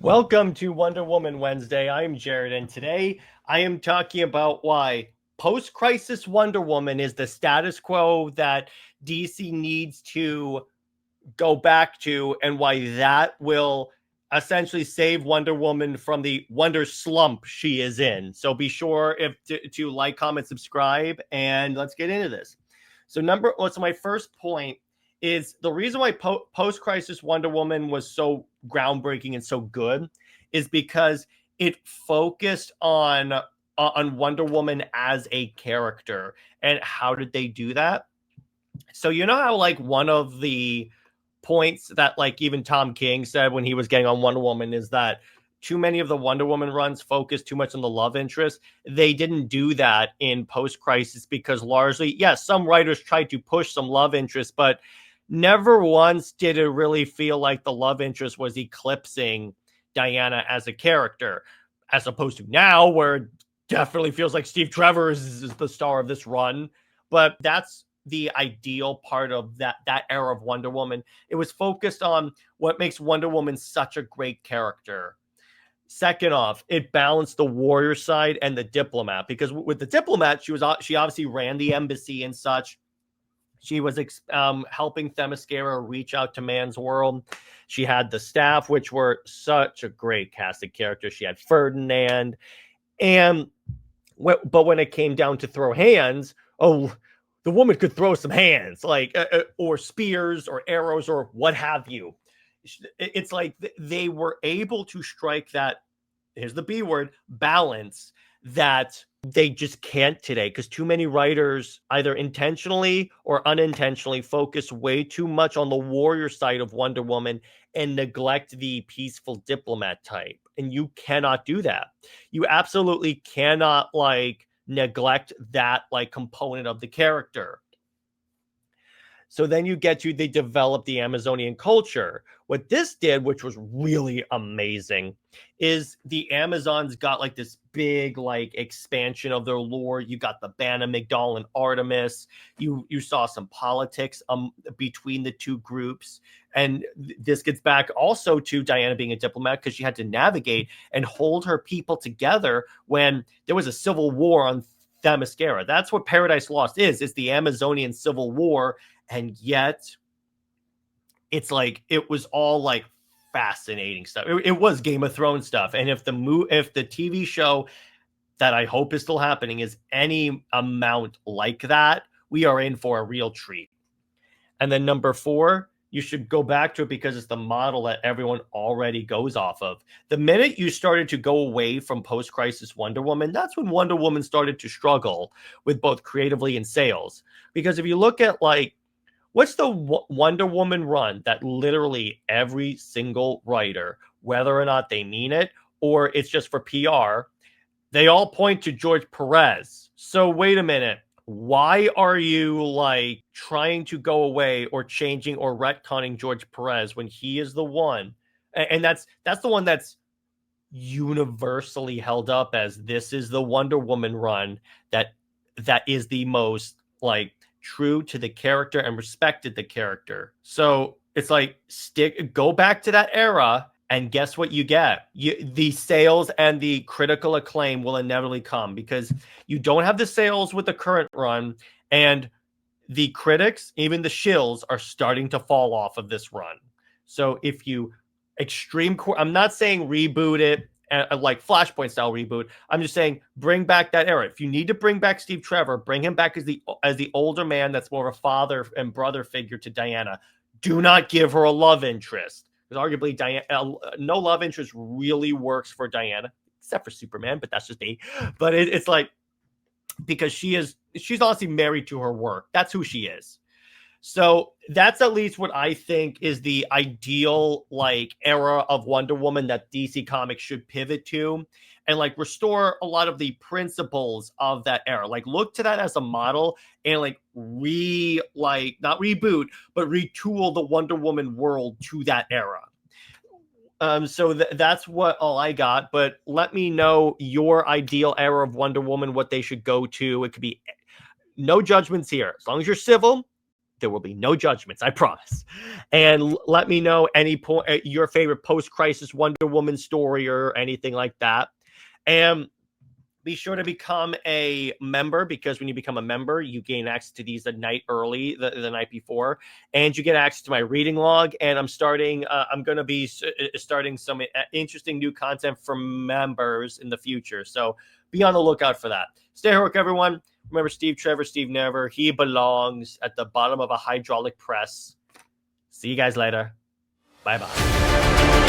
Welcome to Wonder Woman Wednesday. I'm Jared, and today I am talking about why post-crisis Wonder Woman is the status quo that DC needs to go back to, and why that will essentially save Wonder Woman from the Wonder slump she is in. So be sure to like, comment, subscribe, and let's get into this. So my first point is the reason why post-crisis Wonder Woman was so groundbreaking and so good is because it focused on Wonder Woman as a character. And how did they do that? So you know how like one of the points that like even Tom King said when he was getting on Wonder Woman is that too many of the Wonder Woman runs focus too much on the love interest. They didn't do that in Post Crisis because largely, yes, some writers tried to push some love interest, but never once did it really feel like the love interest was eclipsing Diana as a character, as opposed to now, where it definitely feels like Steve Trevor is the star of this run. But that's the ideal part of that era of Wonder Woman. It was focused on what makes Wonder Woman such a great character. Second off, it balanced the warrior side and the diplomat, because with the diplomat, she obviously ran the embassy and such. She was helping Themyscira reach out to man's world. She had the staff, which were such a great cast of characters. She had Ferdinand, but when it came down to throw hands, the woman could throw some hands, like or spears or arrows or what have you. It's like they were able to strike that, here's the B word, balance, that they just can't today, because too many writers either intentionally or unintentionally focus way too much on the warrior side of Wonder Woman and neglect the peaceful diplomat type. And you cannot do that. You absolutely cannot like neglect that like component of the character. So then they develop the Amazonian culture. What this did, which was really amazing, is the Amazons got like this big like expansion of their lore. You got the Bana Migdal and Artemis. You saw some politics between the two groups. And this gets back also to Diana being a diplomat, because she had to navigate and hold her people together when there was a civil war on Themyscira. That's what Paradise Lost is. It's the Amazonian Civil War. And yet it's like it was all like fascinating stuff. It was Game of Thrones stuff. And if the TV show that I hope is still happening is any amount like that, we are in for a real treat. And then number 4, you should go back to it because it's the model that everyone already goes off of. The minute you started to go away from post-crisis Wonder Woman, that's when Wonder Woman started to struggle with both creatively and sales. Because if you look at like, what's the Wonder Woman run that literally every single writer, whether or not they mean it or it's just for PR, they all point to George Pérez. So wait a minute. Why are you like trying to go away or changing or retconning George Pérez when he is the one? And that's the one that's universally held up as this is the Wonder Woman run that is the most like true to the character and respected the character. So it's like go back to that era, and guess what you get? The sales and the critical acclaim will inevitably come, because you don't have the sales with the current run, and the critics, even the shills, are starting to fall off of this run. So if you I'm not saying reboot it like Flashpoint style reboot. I'm just saying bring back that era. If you need to bring back Steve Trevor, bring him back as the older man that's more of a father and brother figure to Diana. Do not give her a love interest, because arguably Diana, no love interest really works for Diana, except for Superman, but that's just me. But it's like, because she's honestly married to her work. That's who she is. So that's at least what I think is the ideal like era of Wonder Woman that DC Comics should pivot to, and like restore a lot of the principles of that era. Like look to that as a model and like not reboot, but retool the Wonder Woman world to that era. So that's what all I got. But let me know your ideal era of Wonder Woman, what they should go to. It could be no judgments here. As long as you're civil, There will be no judgments, I promise. And let me know your favorite post-crisis Wonder Woman story or anything like that. And be sure to become a member, because when you become a member, you gain access to these the night early, the night before, and you get access to my reading log. And I'm going to be starting some interesting new content for members in the future. So be on the lookout for that. Stay heroic, everyone. Remember, Steve Trevor, Steve Never. He belongs at the bottom of a hydraulic press. See you guys later. Bye-bye.